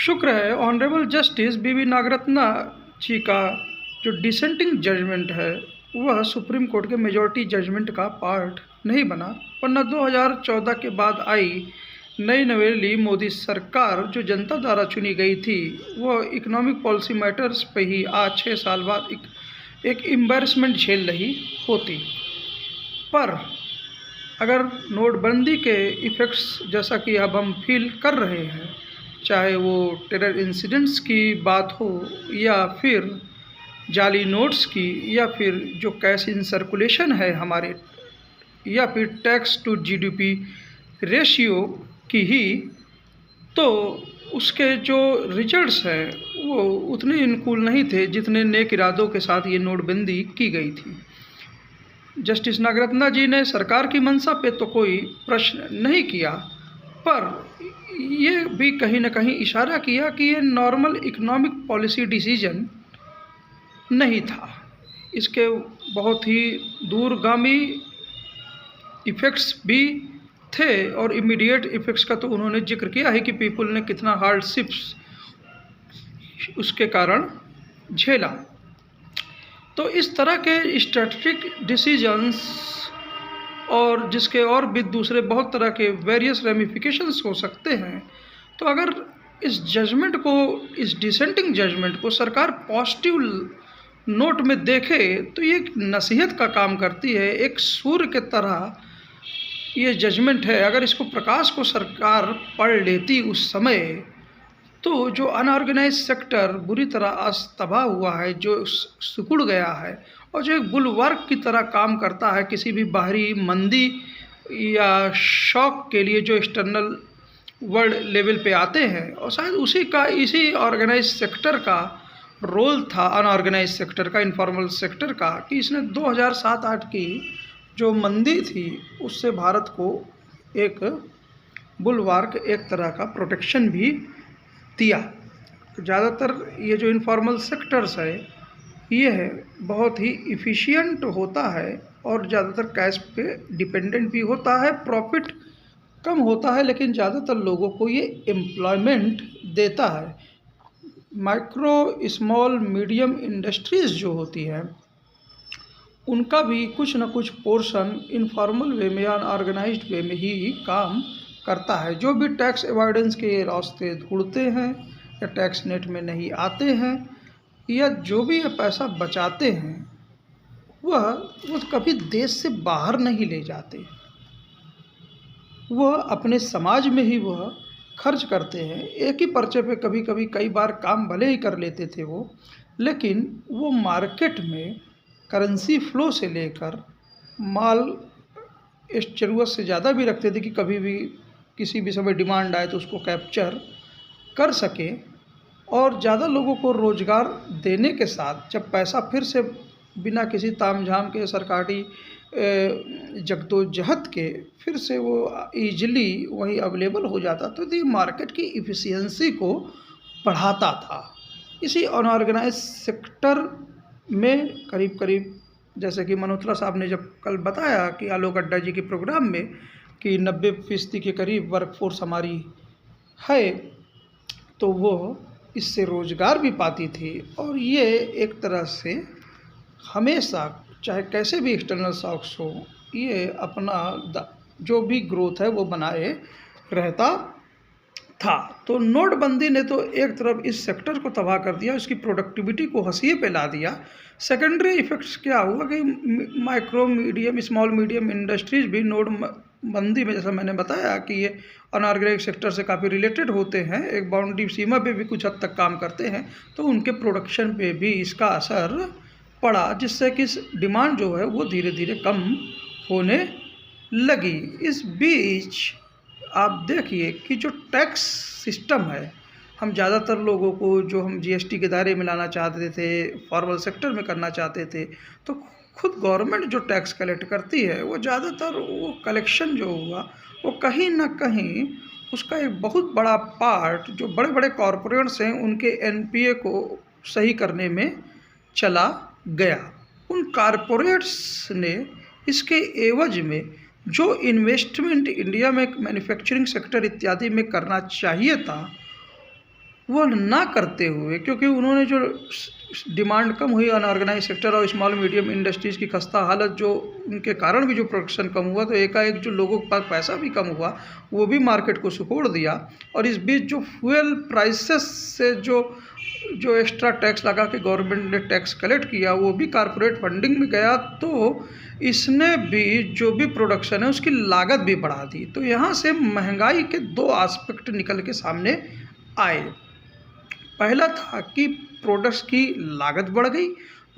शुक्र है honourable justice बीवी नागरत्ना जी का जो डिसेंटिंग जजमेंट है वह सुप्रीम कोर्ट के मेजॉरिटी जजमेंट का पार्ट नहीं बना, वरना 2014 के बाद आई नई नवेली मोदी सरकार जो जनता द्वारा चुनी गई थी वह इकोनॉमिक पॉलिसी मैटर्स पे ही आज 6 साल बाद एक एम्बैरसमेंट झेल रही होती। पर अगर नोटबंदी के इफ़ेक्ट्स जैसा कि अब हम फील कर रहे हैं, चाहे वो टेरर इंसिडेंट्स की बात हो या फिर जाली नोट्स की या फिर जो कैश इन सर्कुलेशन है हमारे, या फिर टैक्स टू जीडीपी रेशियो की ही, तो उसके जो रिजल्ट्स हैं वो उतने अनुकूल नहीं थे जितने नेक इरादों के साथ ये नोटबंदी की गई थी। जस्टिस नागरत्ना जी ने सरकार की मंशा पे तो कोई प्रश्न नहीं किया, पर ये भी कहीं ना कहीं इशारा किया कि ये नॉर्मल इकोनॉमिक पॉलिसी डिसीजन नहीं था। इसके बहुत ही दूरगामी इफ़ेक्ट्स भी थे और इमीडिएट इफ़ेक्ट्स का तो उन्होंने जिक्र किया है कि पीपल ने कितना हार्डशिप्स उसके कारण झेला। तो इस तरह के स्ट्रेटजिक डिसीजंस और जिसके और भी दूसरे बहुत तरह के वेरियस रेमिफिकेशंस हो सकते हैं, तो अगर इस जजमेंट को, इस डिसेंटिंग जजमेंट को सरकार पॉजिटिव नोट में देखे तो ये एक नसीहत का काम करती है। एक सूर्य के तरह ये जजमेंट है। अगर इसको प्रकाश को सरकार पढ़ लेती उस समय, तो जो अनऑर्गेनाइज सेक्टर बुरी तरह अस्तबा हुआ है, जो सिकुड़ गया है और जो एक बुलवर्क की तरह काम करता है किसी भी बाहरी मंदी या शॉक के लिए जो एक्सटर्नल वर्ल्ड लेवल पे आते हैं, और शायद इसी ऑर्गेनाइज सेक्टर का रोल था, अनऑर्गेनाइज सेक्टर का, इनफॉर्मल सेक्टर का, कि इसने 2007-8 की जो मंदी थी उससे भारत को एक बुलवर्क, एक तरह का प्रोटेक्शन भी दिया। ज़्यादातर ये जो इनफॉर्मल सेक्टर्स है ये है बहुत ही इफ़िशियंट होता है और ज़्यादातर कैश पे डिपेंडेंट भी होता है, प्रॉफिट कम होता है, लेकिन ज़्यादातर लोगों को ये एम्प्लॉयमेंट देता है। माइक्रो स्मॉल मीडियम इंडस्ट्रीज़ जो होती हैं उनका भी कुछ न कुछ पोर्शन इनफॉर्मल वे में या अनऑर्गेनाइज्ड वे में ही काम करता है। जो भी टैक्स अवॉइडेंस के रास्ते ढूंढते हैं या टैक्स नेट में नहीं आते हैं या जो भी ये पैसा बचाते हैं वह कभी देश से बाहर नहीं ले जाते, वह अपने समाज में ही वह खर्च करते हैं। एक ही पर्चे पे कभी कभी कई बार काम भले ही कर लेते थे वो, लेकिन वो मार्केट में करेंसी फ्लो से लेकर माल इस ज़रूरत से ज़्यादा भी रखते थे कि कभी भी किसी भी समय डिमांड आए तो उसको कैप्चर कर सके, और ज़्यादा लोगों को रोज़गार देने के साथ जब पैसा फिर से बिना किसी तामझाम के सरकारी जद्दोजहद के फिर से वो ईजिली वही अवेलेबल हो जाता, तो ये मार्केट की इफ़िशियंसी को बढ़ाता था। इसी अनऑर्गेनाइज सेक्टर में करीब करीब, जैसे कि मल्होत्रा साहब ने जब कल बताया कि आलोक अड्डा जी के प्रोग्राम में, कि 90% के करीब वर्कफोर्स हमारी है, तो वो इससे रोज़गार भी पाती थी। और ये एक तरह से हमेशा चाहे कैसे भी एक्सटर्नल शॉक्स हो, ये अपना जो भी ग्रोथ है वो बनाए रहता था। तो नोटबंदी ने तो एक तरफ इस सेक्टर को तबाह कर दिया, उसकी प्रोडक्टिविटी को हंसिए पे ला दिया। सेकेंडरी इफ़ेक्ट्स क्या हुआ कि micro medium small medium industries भी नोटबंदी में, जैसा मैंने बताया कि ये अनऑर्गेनाइज सेक्टर से काफ़ी रिलेटेड होते हैं, एक बाउंड्री सीमा पे भी कुछ हद तक काम करते हैं, तो उनके प्रोडक्शन पे भी इसका असर पड़ा, जिससे कि डिमांड जो है वो धीरे धीरे कम होने लगी। इस बीच आप देखिए कि जो टैक्स सिस्टम है, हम ज़्यादातर लोगों को जो हम जीएसटी के दायरे में लाना चाहते थे, फॉर्मल सेक्टर में करना चाहते थे, तो खुद गवर्नमेंट जो टैक्स कलेक्ट करती है वो ज़्यादातर वो कलेक्शन जो हुआ वो कहीं ना कहीं उसका एक बहुत बड़ा पार्ट जो बड़े बड़े कॉरपोरेट्स हैं उनके एनपीए को सही करने में चला गया। उन कॉरपोरेट्स ने इसके एवज में जो इन्वेस्टमेंट इंडिया में मैन्युफैक्चरिंग सेक्टर इत्यादि में करना चाहिए था वो ना करते हुए, क्योंकि उन्होंने जो डिमांड कम हुई अनऑर्गेनाइज सेक्टर और स्मॉल मीडियम इंडस्ट्रीज़ की खस्ता हालत, जो उनके कारण भी जो प्रोडक्शन कम हुआ, तो एकाएक जो लोगों के पास पैसा भी कम हुआ, वो भी मार्केट को सिकोड़ दिया। और इस बीच जो फ्यूल प्राइसेस से जो एक्स्ट्रा टैक्स लगा के गवर्नमेंट ने टैक्स कलेक्ट किया, वो भी कारपोरेट फंडिंग में गया, तो इसने भी जो भी प्रोडक्शन है उसकी लागत भी बढ़ा दी। तो यहाँ से महंगाई के दो एस्पेक्ट निकल के सामने आए। पहला था कि प्रोडक्ट्स की लागत बढ़ गई,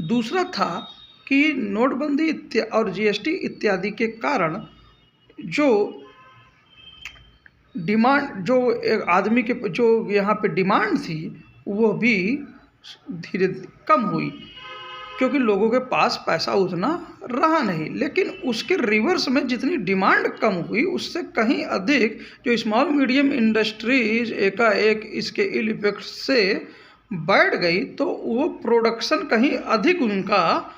दूसरा था कि नोटबंदी और जीएसटी इत्यादि के कारण जो डिमांड, जो एक आदमी के जो यहाँ पे डिमांड थी, वो भी धीरे कम हुई, क्योंकि लोगों के पास पैसा उतना रहा नहीं। लेकिन उसके रिवर्स में जितनी डिमांड कम हुई, उससे कहीं अधिक जो स्मॉल मीडियम इंडस्ट्रीज एकाएक इसके इल इफेक्ट से बैठ गई, तो वो प्रोडक्शन कहीं अधिक उनका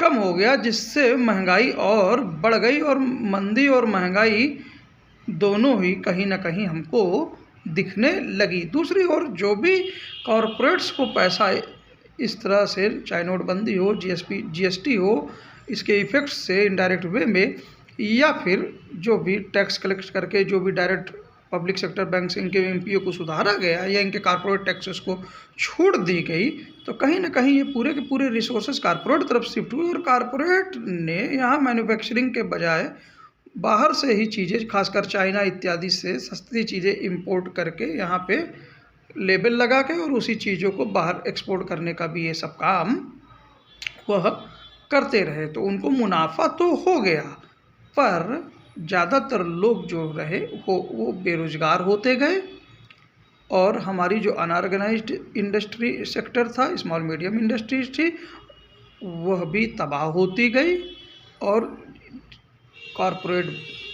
कम हो गया, जिससे महंगाई और बढ़ गई। और मंदी और महंगाई दोनों ही कहीं ना कहीं हमको दिखने लगी। दूसरी ओर जो भी कॉरपोरेट्स को पैसा इस तरह से, चाहे नोटबंदी हो, जीएसटी हो, इसके इफ़ेक्ट से इनडायरेक्ट वे में, या फिर जो भी टैक्स कलेक्ट करके जो भी डायरेक्ट पब्लिक सेक्टर बैंक से इनके एमपीओ को सुधारा गया या इनके कॉरपोरेट टैक्सेस को छूट दी गई, तो कहीं ना कहीं ये पूरे के पूरे रिसोर्सेज कॉरपोरेट तरफ शिफ्ट हुए। और कॉरपोरेट ने यहाँ मैन्युफैक्चरिंग के बजाय बाहर से ही चीज़ें, खासकर चाइना इत्यादि से सस्ती चीज़ें इंपोर्ट करके यहाँ पे लेबल लगा के और उसी चीज़ों को बाहर एक्सपोर्ट करने का भी ये सब काम वह करते रहे। तो उनको मुनाफा तो हो गया, पर ज़्यादातर लोग जो रहे वो बेरोज़गार होते गए। और हमारी जो अनऑर्गेनाइज्ड इंडस्ट्री सेक्टर था, स्मॉल मीडियम इंडस्ट्रीज थी, वह भी तबाह होती गई और कॉरपोरेट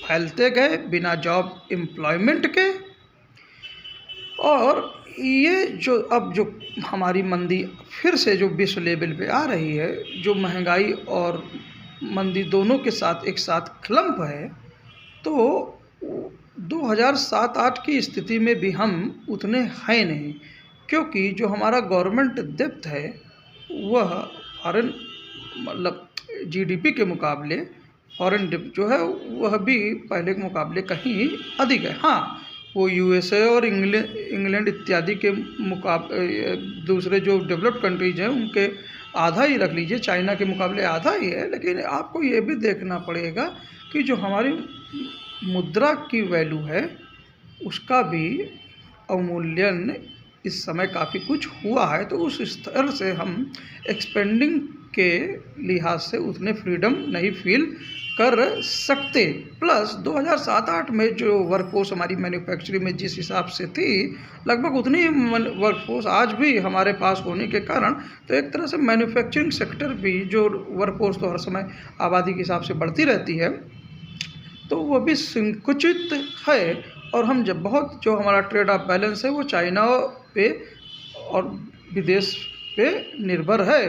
फैलते गए बिना जॉब एम्प्लॉयमेंट के। और ये जो अब जो हमारी मंदी फिर से जो विश्व लेवल पे आ रही है, जो महंगाई और मंदी दोनों के साथ एक साथ क्लम्प है, तो 2007-8 की स्थिति में भी हम उतने हैं नहीं, क्योंकि जो हमारा गवर्नमेंट डेप्थ है वह फॉरेन, मतलब जीडीपी के मुकाबले फॉरेन डेप्थ जो है वह भी पहले के मुकाबले कहीं अधिक है। हाँ, वो यूएसए और इंग्लैंड इत्यादि के मुकाबले, दूसरे जो डेवलप्ड कंट्रीज हैं उनके आधा ही रख लीजिए, चाइना के मुकाबले आधा ही है। लेकिन आपको ये भी देखना पड़ेगा कि जो हमारी मुद्रा की वैल्यू है उसका भी अवमूल्यन इस समय काफ़ी कुछ हुआ है। तो उस स्तर से हम एक्सपेंडिंग के लिहाज से उतने फ्रीडम नहीं फील कर सकते। प्लस 2007-8 में जो वर्कफोर्स हमारी मैन्युफैक्चरिंग में जिस हिसाब से थी, लगभग उतनी वर्कफोर्स आज भी हमारे पास होने के कारण, तो एक तरह से मैन्युफैक्चरिंग सेक्टर भी, जो वर्कफोर्स तो हर समय आबादी के हिसाब से बढ़ती रहती है, तो वो भी संकुचित है। और हम जब बहुत जो हमारा ट्रेड ऑफ बैलेंस है वो चाइना पे और विदेश पे निर्भर है,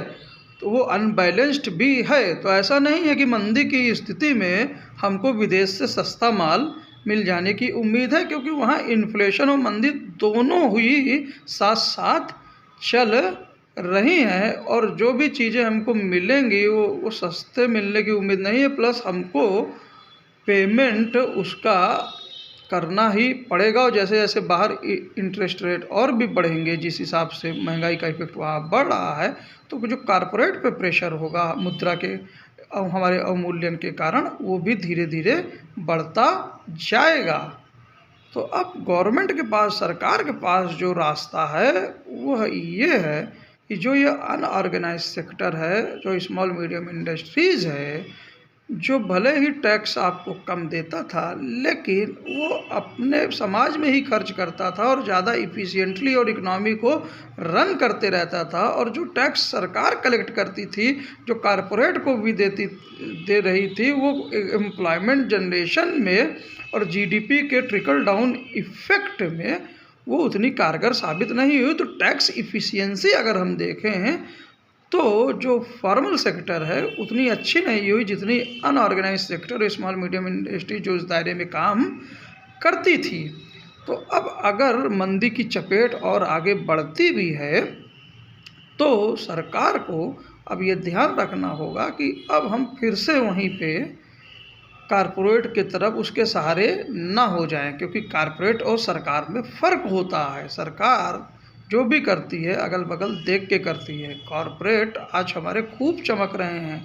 तो वो अनबैलेंस्ड भी है। तो ऐसा नहीं है कि मंदी की स्थिति में हमको विदेश से सस्ता माल मिल जाने की उम्मीद है, क्योंकि वहाँ इन्फ्लेशन और मंदी दोनों हुई साथ साथ चल रही हैं। और जो भी चीज़ें हमको मिलेंगी वो सस्ते मिलने की उम्मीद नहीं है, प्लस हमको पेमेंट उसका करना ही पड़ेगा। और जैसे जैसे बाहर इंटरेस्ट रेट और भी बढ़ेंगे, जिस हिसाब से महंगाई का इफेक्ट वहाँ बढ़ रहा है, तो जो कॉरपोरेट पे प्रेशर होगा मुद्रा के हमारे अवमूल्यन के कारण, वो भी धीरे धीरे बढ़ता जाएगा। तो अब गवर्नमेंट के पास, सरकार के पास जो रास्ता है वह ये है कि जो ये अनऑर्गेनाइज सेक्टर है, जो स्मॉल मीडियम इंडस्ट्रीज़ है, जो भले ही टैक्स आपको कम देता था, लेकिन वो अपने समाज में ही खर्च करता था और ज़्यादा इफ़िशिएंटली और इकोनॉमी को रन करते रहता था। और जो टैक्स सरकार कलेक्ट करती थी, जो कॉरपोरेट को भी दे रही थी, वो एम्प्लॉयमेंट जनरेशन में और जीडीपी के ट्रिकल डाउन इफ़ेक्ट में वो उतनी कारगर साबित नहीं हुई। तो टैक्स इफ़िशियंसी अगर हम देखें तो जो फॉर्मल सेक्टर है उतनी अच्छी नहीं हुई जितनी अनऑर्गेनाइज सेक्टर और स्मॉल मीडियम इंडस्ट्री जो इस दायरे में काम करती थी। तो अब अगर मंदी की चपेट और आगे बढ़ती भी है तो सरकार को अब ये ध्यान रखना होगा कि अब हम फिर से वहीं पे कारपोरेट की तरफ उसके सहारे ना हो जाएं, क्योंकि कारपोरेट और सरकार में फ़र्क होता है। सरकार जो भी करती है अगल बगल देख के करती है। कॉरपोरेट आज हमारे खूब चमक रहे हैं,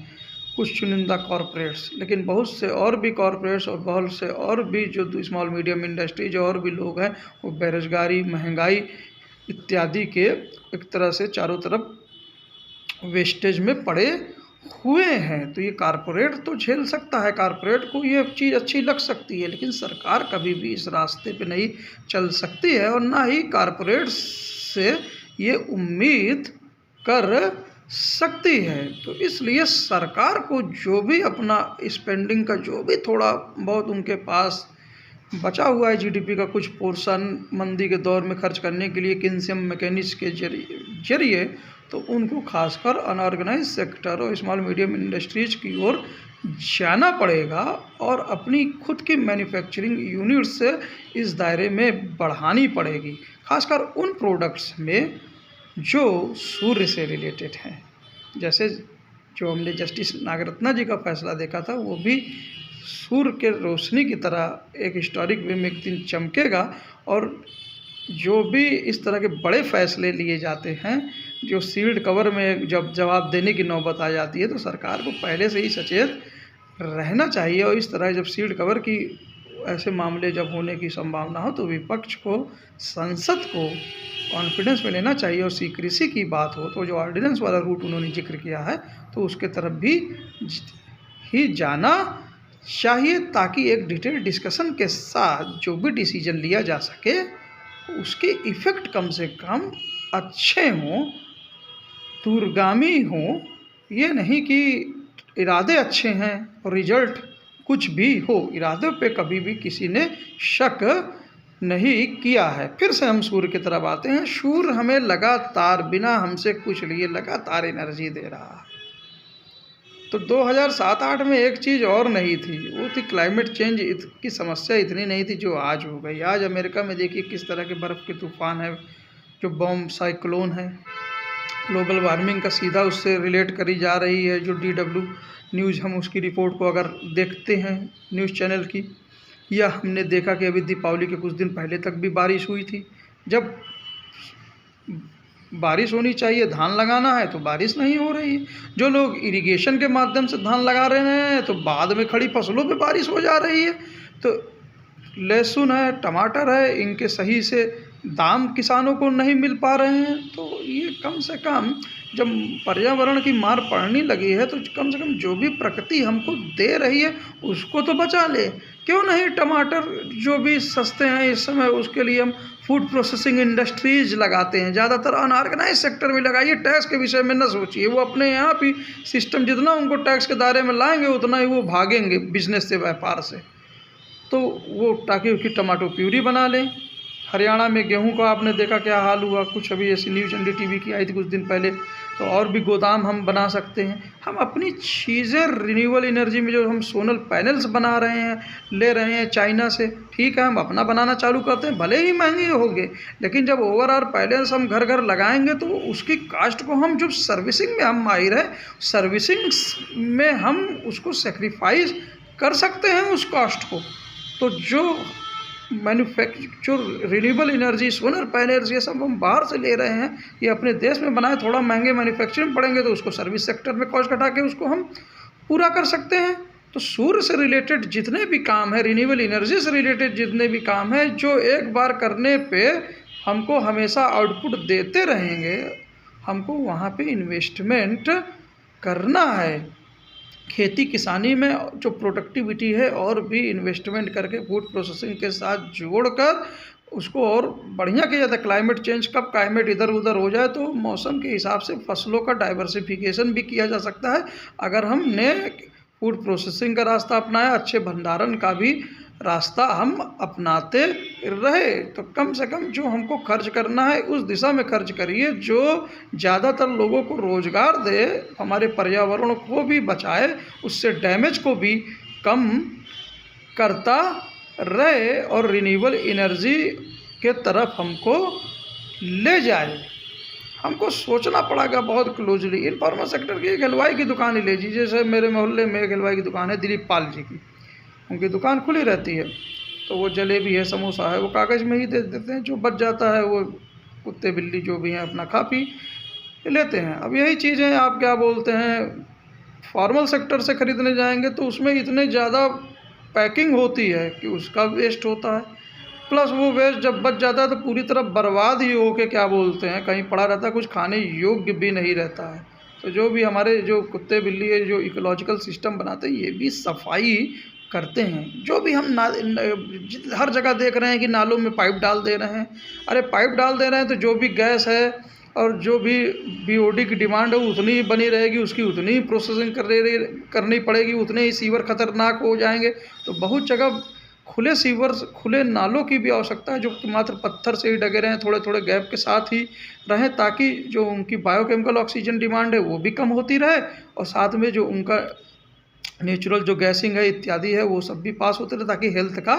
कुछ चुनिंदा कॉरपोरेट्स, लेकिन बहुत से और भी कॉरपोरेट्स और बहुत से और भी जो स्मॉल मीडियम इंडस्ट्रीज और भी लोग हैं वो बेरोजगारी, महंगाई इत्यादि के एक तरह से चारों तरफ वेस्टेज में पड़े हुए हैं। तो ये कारपोरेट तो झेल सकता है, कारपोरेट को ये चीज़ अच्छी लग सकती है, लेकिन सरकार कभी भी इस रास्ते पे नहीं चल सकती है और ना ही कारपोरेट से ये उम्मीद कर सकती है। तो इसलिए सरकार को जो भी अपना स्पेंडिंग का जो भी थोड़ा बहुत उनके पास बचा हुआ है जीडीपी का कुछ पोर्शन मंदी के दौर में खर्च करने के लिए किन्सियम मैकेनिक्स के जरिए तो उनको खासकर अनऑर्गेनाइज सेक्टर और स्मॉल मीडियम इंडस्ट्रीज की ओर जाना पड़ेगा और अपनी खुद की मैन्युफैक्चरिंग यूनिट्स से इस दायरे में बढ़ानी पड़ेगी, खासकर उन प्रोडक्ट्स में जो सूर्य से रिलेटेड हैं। जैसे जो हमने जस्टिस नागरत्ना जी का फैसला देखा था वो भी सूर्य के रोशनी की तरह एक हिस्टोरिक वे में एक दिन चमकेगा। और जो भी इस तरह के बड़े फैसले लिए जाते हैं, जो सील्ड कवर में जब जवाब देने की नौबत आ जाती है तो सरकार को पहले से ही सचेत रहना चाहिए। और इस तरह जब सील्ड कवर की ऐसे मामले जब होने की संभावना हो तो विपक्ष को, संसद को कॉन्फिडेंस में लेना चाहिए और सीक्रेसी की बात हो तो जो ऑर्डिनेंस वाला रूट उन्होंने जिक्र किया है तो उसके तरफ भी ही जाना चाहिए, ताकि एक डिटेल डिस्कशन के साथ जो भी डिसीजन लिया जा सके उसके इफ़ेक्ट कम से कम अच्छे हों, दूरगामी हों। ये नहीं कि इरादे अच्छे हैं और रिजल्ट कुछ भी हो। इरादों पे कभी भी किसी ने शक नहीं किया है। फिर से हम सूर्य की तरफ आते हैं। सूर्य हमें लगातार बिना हमसे कुछ लिए लगातार एनर्जी दे रहा है। तो 2007-8 में एक चीज़ और नहीं थी, वो थी क्लाइमेट चेंज की समस्या इतनी नहीं थी जो आज हो गई। आज अमेरिका में देखिए किस तरह के बर्फ़ के तूफ़ान है, जो बॉम्ब साइक्लोन है, ग्लोबल वार्मिंग का सीधा उससे रिलेट करी जा रही है। जो DW न्यूज़ हम उसकी रिपोर्ट को अगर देखते हैं न्यूज़ चैनल की, या हमने देखा कि अभी दीपावली के कुछ दिन पहले तक भी बारिश हुई थी। जब बारिश होनी चाहिए, धान लगाना है तो बारिश नहीं हो रही है। जो लोग इरिगेशन के माध्यम से धान लगा रहे हैं तो बाद में खड़ी फसलों पे बारिश हो जा रही है। तो लहसुन है, टमाटर है, इनके सही से दाम किसानों को नहीं मिल पा रहे हैं। तो ये कम से कम जब पर्यावरण की मार पड़ने लगी है तो कम से कम जो भी प्रकृति हमको दे रही है उसको तो बचा ले। क्यों नहीं टमाटर जो भी सस्ते हैं इस समय, उसके लिए हम फूड प्रोसेसिंग इंडस्ट्रीज लगाते हैं। ज़्यादातर अनऑर्गेनाइज सेक्टर में लगाइए, टैक्स के विषय में न सोचिए। वो अपने यहाँ भी सिस्टम जितना उनको टैक्स के दायरे में लाएंगे उतना ही वो भागेंगे बिजनेस से, व्यापार से। तो वो ताकि उसकी टमाटो प्यूरी बना लें। हरियाणा में गेहूं का आपने देखा क्या हाल हुआ, कुछ अभी ऐसी न्यूज़ NDTV की आई थी कुछ दिन पहले। तो और भी गोदाम हम बना सकते हैं। हम अपनी चीज़ें रिन्यूएबल एनर्जी में जो हम सोलर पैनल्स बना रहे हैं, ले रहे हैं चाइना से, ठीक है, हम अपना बनाना चालू करते हैं, भले ही महंगे होंगे, लेकिन जब ओवरऑल पैनल्स हम घर घर लगाएंगे तो उसकी कास्ट को हम जो सर्विसिंग में हम माहिर हैं, सर्विसिंग में हम उसको सेक्रीफाइस कर सकते हैं उस कॉस्ट को। तो जो जो रिन्यूएबल एनर्जी, सोलर पैनल्स, ये सब हम बाहर से ले रहे हैं, ये अपने देश में बनाए, थोड़ा महंगे मैन्युफैक्चरिंग पड़ेंगे तो उसको सर्विस सेक्टर में कॉस्ट घटा के उसको हम पूरा कर सकते हैं। तो सूर्य से रिलेटेड जितने भी काम है, रिन्यूएबल एनर्जी से रिलेटेड जितने भी काम है, जो एक बार करने पे हमको हमेशा आउटपुट देते रहेंगे, हमको वहाँ पे इन्वेस्टमेंट करना है। खेती किसानी में जो प्रोडक्टिविटी है और भी इन्वेस्टमेंट करके फूड प्रोसेसिंग के साथ जोड़कर उसको और बढ़िया किया जाता है। क्लाइमेट चेंज, कब क्लाइमेट इधर उधर हो जाए तो मौसम के हिसाब से फसलों का डाइवर्सिफिकेशन भी किया जा सकता है। अगर हमने फूड प्रोसेसिंग का रास्ता अपनाया, अच्छे भंडारण का भी रास्ता हम अपनाते रहे, तो कम से कम जो हमको खर्च करना है उस दिशा में खर्च करिए जो ज़्यादातर लोगों को रोज़गार दे, हमारे पर्यावरण को भी बचाए, उससे डैमेज को भी कम करता रहे और रिन्यूएबल एनर्जी के तरफ हमको ले जाए। हमको सोचना पड़ेगा बहुत क्लोजली। इन्फॉर्मल सेक्टर की एक हलवाई की दुकान ही ले लीजिए, जैसे मेरे मोहल्ले में एक हलवाई की दुकान है, दिलीप पाल जी की, उनकी दुकान खुली रहती है। तो वो जलेबी है, समोसा है, वो कागज़ में ही दे देते हैं, जो बच जाता है वो कुत्ते बिल्ली जो भी हैं अपना खा पी लेते हैं। अब यही चीज़ें आप क्या बोलते हैं, फॉर्मल सेक्टर से ख़रीदने जाएंगे तो उसमें इतने ज़्यादा पैकिंग होती है कि उसका वेस्ट होता है, प्लस वो वेस्ट जब बच जाता है तो पूरी तरह बर्बाद ही हो के क्या बोलते हैं कहीं पड़ा रहता है, कुछ खाने योग्य भी नहीं रहता है। तो जो भी हमारे जो कुत्ते बिल्ली है जो इकोलॉजिकल सिस्टम बनाते हैं, ये भी सफाई करते हैं। जो भी हम हर जगह देख रहे हैं कि नालों में पाइप डाल दे रहे हैं। अरे पाइप डाल दे रहे हैं तो जो भी गैस है और जो भी बीओडी की डिमांड है उतनी ही बनी रहेगी, उसकी उतनी ही प्रोसेसिंग करनी पड़ेगी, उतने ही सीवर खतरनाक हो जाएंगे। तो बहुत जगह खुले सीवर, खुले नालों की भी आवश्यकता है, जो कि मात्र पत्थर से ही ढके रहें, थोड़े थोड़े गैप के साथ ही रहें, ताकि जो उनकी बायोकेमिकल ऑक्सीजन डिमांड है वो भी कम होती रहे और साथ में जो उनका नेचुरल जो गैसिंग है इत्यादि है वो सब भी पास होते रहे, ताकि हेल्थ का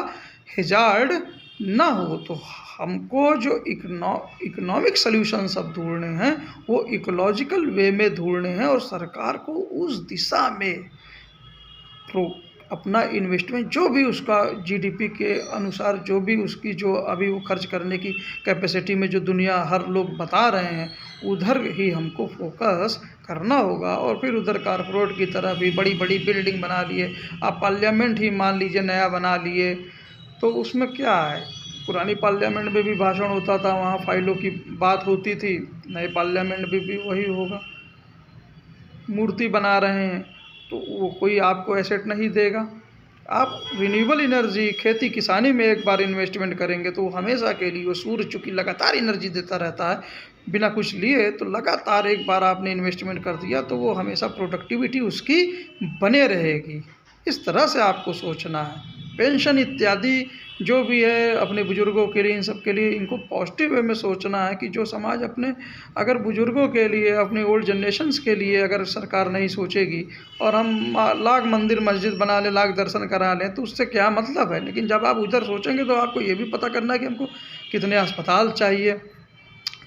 हैजार्ड ना हो। तो हमको जो इकोनॉमिक सॉल्यूशंस अब ढूंढने हैं वो इकोलॉजिकल वे में ढूंढने हैं, और सरकार को उस दिशा में अपना इन्वेस्टमेंट जो भी उसका जीडीपी के अनुसार जो भी उसकी जो अभी वो खर्च करने की कैपेसिटी में जो दुनिया हर लोग बता रहे हैं उधर ही हमको फोकस करना होगा। और फिर उधर कारपोरेट की तरह भी बड़ी बड़ी बिल्डिंग बना लिए, आप पार्लियामेंट ही मान लीजिए नया बना लिए, तो उसमें क्या है, पुरानी पार्लियामेंट में भी भाषण होता था, वहाँ फाइलों की बात होती थी, नए पार्लियामेंट में भी वही होगा। मूर्ति बना रहे हैं तो वो कोई आपको एसेट नहीं देगा। आप रिन्यूएबल एनर्जी खेती किसानी में एक बार इन्वेस्टमेंट करेंगे तो हमेशा के लिए, वो सूर्य चूँकि लगातार एनर्जी देता रहता है बिना कुछ लिए, तो लगातार एक बार आपने इन्वेस्टमेंट कर दिया तो वो हमेशा प्रोडक्टिविटी उसकी बने रहेगी। इस तरह से आपको सोचना है। पेंशन इत्यादि जो भी है अपने बुज़ुर्गों के लिए, इन सब के लिए इनको पॉजिटिव वे में सोचना है कि जो समाज अपने अगर बुज़ुर्गों के लिए, अपनी ओल्ड जनरेशन्स के लिए अगर सरकार नहीं सोचेगी और हम लाख मंदिर मस्जिद बना लें, लाख दर्शन करा लें, तो उससे क्या मतलब है। लेकिन जब आप उधर सोचेंगे तो आपको ये भी पता करना है कि हमको कितने अस्पताल चाहिए,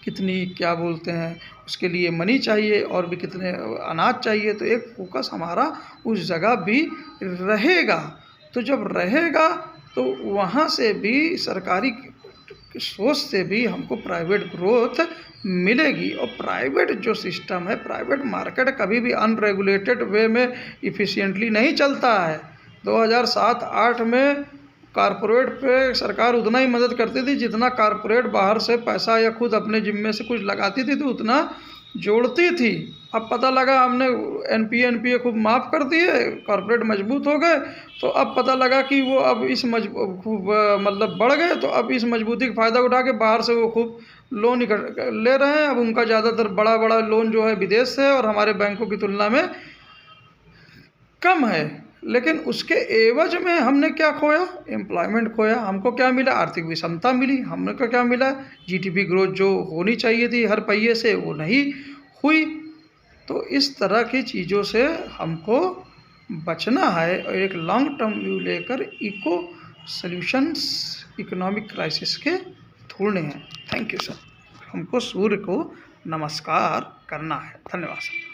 कितनी क्या बोलते हैं उसके लिए मनी चाहिए, और भी कितने अनाज चाहिए। तो एक फोकस हमारा उस जगह भी रहेगा। तो जब रहेगा तो वहाँ से भी सरकारी सोच से भी हमको प्राइवेट ग्रोथ मिलेगी। और प्राइवेट जो सिस्टम है, प्राइवेट मार्केट कभी भी अनरेगुलेटेड वे में इफ़िशिएंटली नहीं चलता है। 2007-8 में कारपोरेट पे सरकार उतना ही मदद करती थी जितना कारपोरेट बाहर से पैसा या खुद अपने जिम्मे से कुछ लगाती थी तो उतना जोड़ती थी। अब पता लगा हमने एनपीए खूब माफ़ कर दिए, कॉर्पोरेट मजबूत हो गए, तो अब पता लगा कि वो अब इस मतलब बढ़ गए, तो अब इस मजबूती का फ़ायदा उठा के बाहर से वो खूब लोन ले रहे हैं। अब उनका ज़्यादातर बड़ा लोन जो है विदेश से और हमारे बैंकों की तुलना में कम है। लेकिन उसके एवज में हमने क्या खोया, एम्प्लॉयमेंट खोया। हमको क्या मिला, आर्थिक विषमता मिली। हमने को क्या मिला, जीडीपी ग्रोथ जो होनी चाहिए थी हर पहिए से वो नहीं हुई। तो इस तरह की चीज़ों से हमको बचना है और एक लॉन्ग टर्म व्यू लेकर इको सॉल्यूशंस इकोनॉमिक क्राइसिस के ढूंढने हैं। Thank you sir. हमको सूर्य को नमस्कार करना है। धन्यवाद सर।